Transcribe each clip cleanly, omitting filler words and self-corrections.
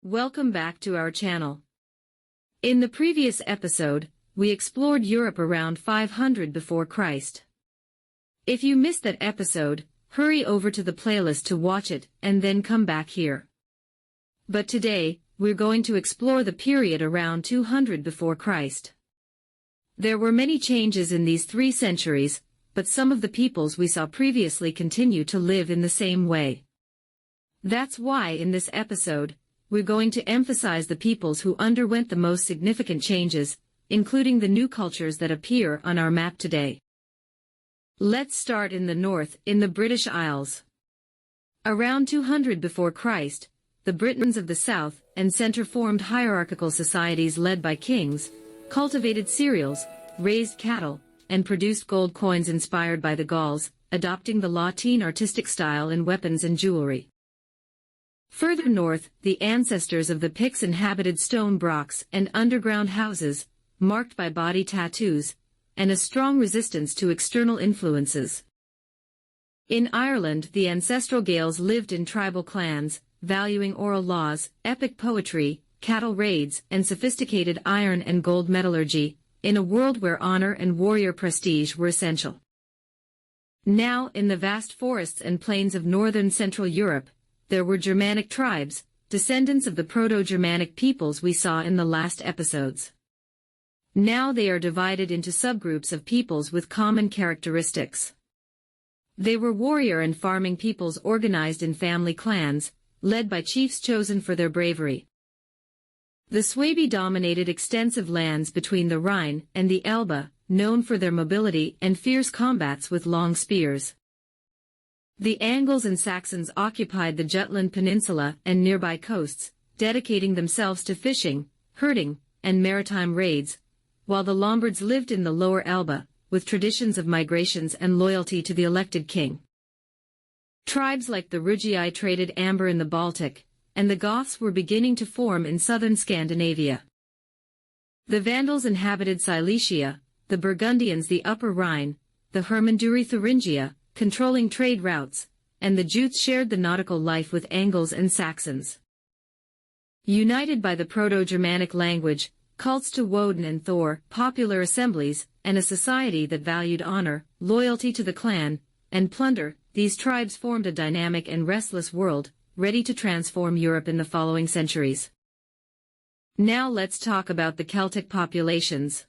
Welcome back to our channel. In the previous episode, we explored Europe around 500 before Christ. If you missed that episode, hurry over to the playlist to watch it and then come back here. But today, we're going to explore the period around 200 before Christ. There were many changes in these 3 centuries, but some of the peoples we saw previously continue to live in the same way. That's why in this episode, we're going to emphasize the peoples who underwent the most significant changes, including the new cultures that appear on our map today. Let's start in the north, in the British Isles. Around 200 before Christ, the Britons of the south and center formed hierarchical societies led by kings, cultivated cereals, raised cattle, and produced gold coins inspired by the Gauls, adopting the Latin artistic style in weapons and jewelry. Further north, the ancestors of the Picts inhabited stone brocks and underground houses, marked by body tattoos, and a strong resistance to external influences. In Ireland, the ancestral Gaels lived in tribal clans, valuing oral laws, epic poetry, cattle raids, and sophisticated iron and gold metallurgy, in a world where honor and warrior prestige were essential. Now, in the vast forests and plains of northern Central Europe, there were Germanic tribes, descendants of the Proto-Germanic peoples we saw in the last episodes. Now they are divided into subgroups of peoples with common characteristics. They were warrior and farming peoples organized in family clans, led by chiefs chosen for their bravery. The Suebi dominated extensive lands between the Rhine and the Elbe, known for their mobility and fierce combats with long spears. The Angles and Saxons occupied the Jutland Peninsula and nearby coasts, dedicating themselves to fishing, herding, and maritime raids, while the Lombards lived in the lower Elbe, with traditions of migrations and loyalty to the elected king. Tribes like the Rugii traded amber in the Baltic, and the Goths were beginning to form in southern Scandinavia. The Vandals inhabited Silesia, the Burgundians the Upper Rhine, the Hermunduri Thuringia, controlling trade routes, and the Jutes shared the nautical life with Angles and Saxons. United by the Proto-Germanic language, cults to Woden and Thor, popular assemblies, and a society that valued honor, loyalty to the clan, and plunder, these tribes formed a dynamic and restless world, ready to transform Europe in the following centuries. Now let's talk about the Celtic populations.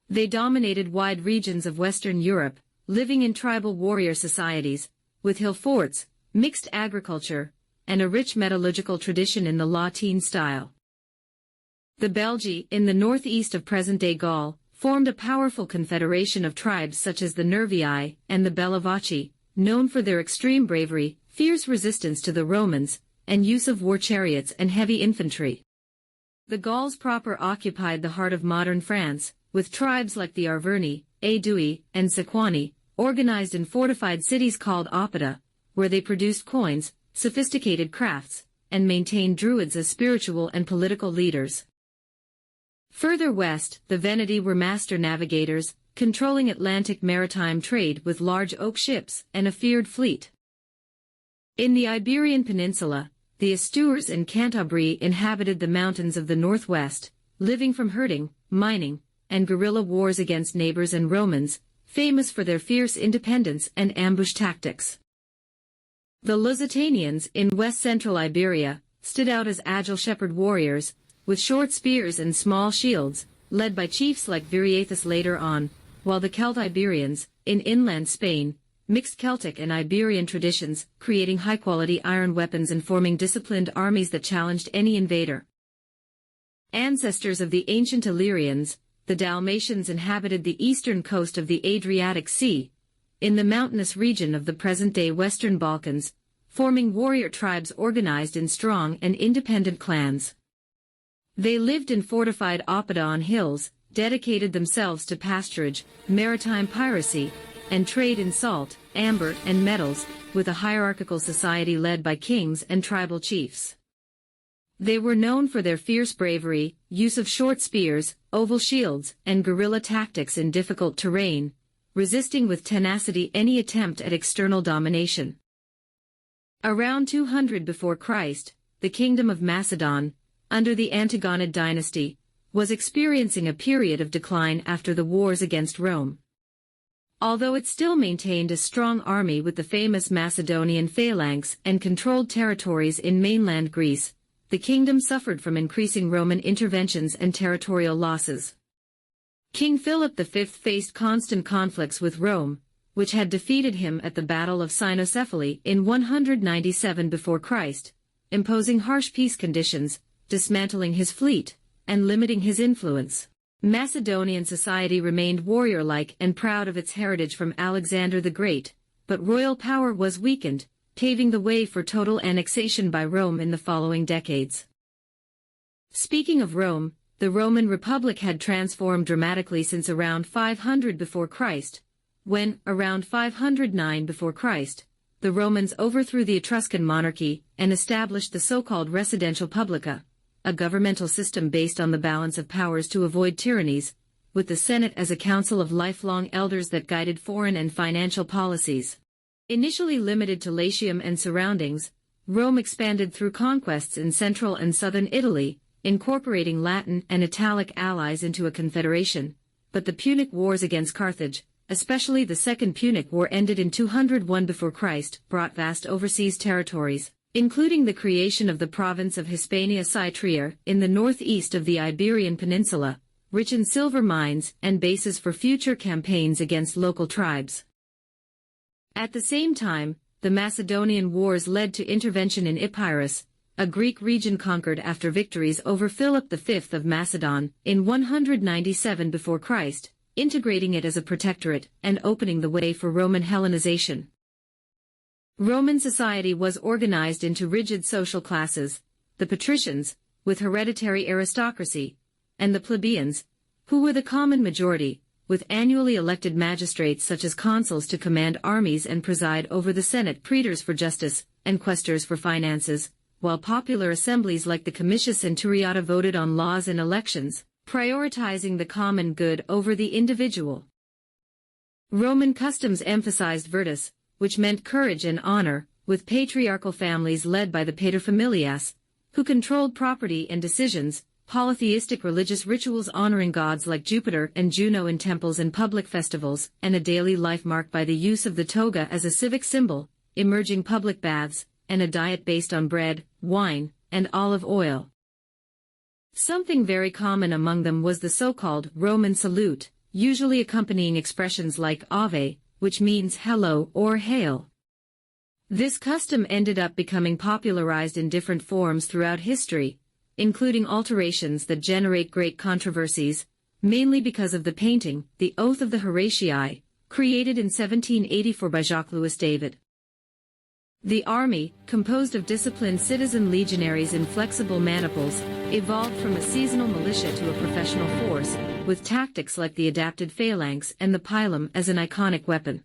They dominated wide regions of Western Europe, living in tribal warrior societies, with hill forts, mixed agriculture, and a rich metallurgical tradition in the Latin style. The Belgi, in the northeast of present-day Gaul, formed a powerful confederation of tribes such as the Nervii and the Bellovaci, known for their extreme bravery, fierce resistance to the Romans, and use of war chariots and heavy infantry. The Gauls proper occupied the heart of modern France, with tribes like the Arverni, Aedui, and Sequani, organized in fortified cities called Oppida, where they produced coins, sophisticated crafts, and maintained Druids as spiritual and political leaders. Further west, the Veneti were master navigators, controlling Atlantic maritime trade with large oak ships and a feared fleet. In the Iberian Peninsula, the Astures and Cantabri inhabited the mountains of the northwest, living from herding, mining, and guerrilla wars against neighbors and Romans, famous for their fierce independence and ambush tactics. The Lusitanians in west-central Iberia stood out as agile shepherd warriors, with short spears and small shields, led by chiefs like Viriathus later on, while the Celt-Iberians, in inland Spain, mixed Celtic and Iberian traditions, creating high-quality iron weapons and forming disciplined armies that challenged any invader. Ancestors of the ancient Illyrians, the Dalmatians inhabited the eastern coast of the Adriatic Sea, in the mountainous region of the present-day Western Balkans, forming warrior tribes organized in strong and independent clans. They lived in fortified Oppida on hills, dedicated themselves to pasturage, maritime piracy, and trade in salt, amber, and metals, with a hierarchical society led by kings and tribal chiefs. They were known for their fierce bravery, use of short spears, oval shields, and guerrilla tactics in difficult terrain, resisting with tenacity any attempt at external domination. Around 200 before Christ, the Kingdom of Macedon, under the Antigonid dynasty, was experiencing a period of decline after the wars against Rome. Although it still maintained a strong army with the famous Macedonian phalanx and controlled territories in mainland Greece, the kingdom suffered from increasing Roman interventions and territorial losses. King Philip V faced constant conflicts with Rome, which had defeated him at the Battle of Cynoscephaly in 197 before Christ, imposing harsh peace conditions, dismantling his fleet, and limiting his influence. Macedonian society remained warrior-like and proud of its heritage from Alexander the Great, but royal power was weakened, paving the way for total annexation by Rome in the following decades. Speaking of Rome, the Roman Republic had transformed dramatically since around 500 before Christ, when, around 509 before Christ, the Romans overthrew the Etruscan monarchy and established the so-called Residentia Publica, a governmental system based on the balance of powers to avoid tyrannies, with the Senate as a council of lifelong elders that guided foreign and financial policies. Initially limited to Latium and surroundings, Rome expanded through conquests in central and southern Italy, incorporating Latin and Italic allies into a confederation, but the Punic Wars against Carthage, especially the Second Punic War ended in 201 before Christ, brought vast overseas territories, including the creation of the province of Hispania Cytrier in the northeast of the Iberian Peninsula, rich in silver mines and bases for future campaigns against local tribes. At the same time, the Macedonian Wars led to intervention in Epirus, a Greek region conquered after victories over Philip V of Macedon in 197 before Christ, integrating it as a protectorate and opening the way for Roman Hellenization. Roman society was organized into rigid social classes, the patricians, with hereditary aristocracy, and the plebeians, who were the common majority, with annually elected magistrates such as consuls to command armies and preside over the Senate, praetors for justice, and quaestors for finances, while popular assemblies like the Comitia Centuriata voted on laws and elections, prioritizing the common good over the individual. Roman customs emphasized virtus, which meant courage and honor, with patriarchal families led by the paterfamilias, who controlled property and decisions, polytheistic religious rituals honoring gods like Jupiter and Juno in temples and public festivals, and a daily life marked by the use of the toga as a civic symbol, emerging public baths, and a diet based on bread, wine, and olive oil. Something very common among them was the so-called Roman salute, usually accompanying expressions like Ave, which means hello or hail. This custom ended up becoming popularized in different forms throughout history, including alterations that generate great controversies, mainly because of the painting, The Oath of the Horatii, created in 1784 by Jacques-Louis David. The army, composed of disciplined citizen legionaries in flexible maniples, evolved from a seasonal militia to a professional force, with tactics like the adapted phalanx and the pilum as an iconic weapon.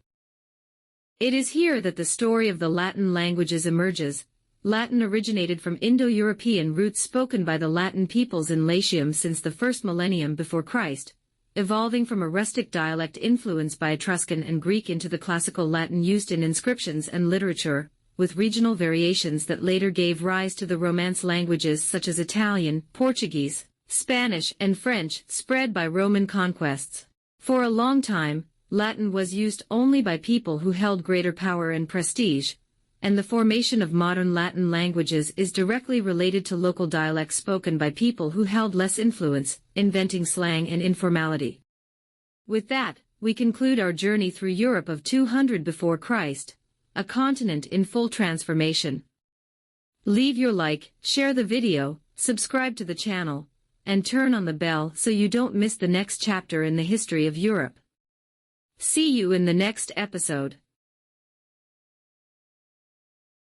It is here that the story of the Latin languages emerges. Latin originated from Indo-European roots spoken by the Latin peoples in Latium since the first millennium before Christ, evolving from a rustic dialect influenced by Etruscan and Greek into the classical Latin used in inscriptions and literature, with regional variations that later gave rise to the Romance languages such as Italian, Portuguese, Spanish, and French, spread by Roman conquests. For a long time, Latin was used only by people who held greater power and prestige, and the formation of modern Latin languages is directly related to local dialects spoken by people who held less influence, inventing slang and informality. With that, we conclude our journey through Europe of 200 before Christ, a continent in full transformation. Leave your like, share the video, subscribe to the channel, and turn on the bell so you don't miss the next chapter in the history of Europe. See you in the next episode.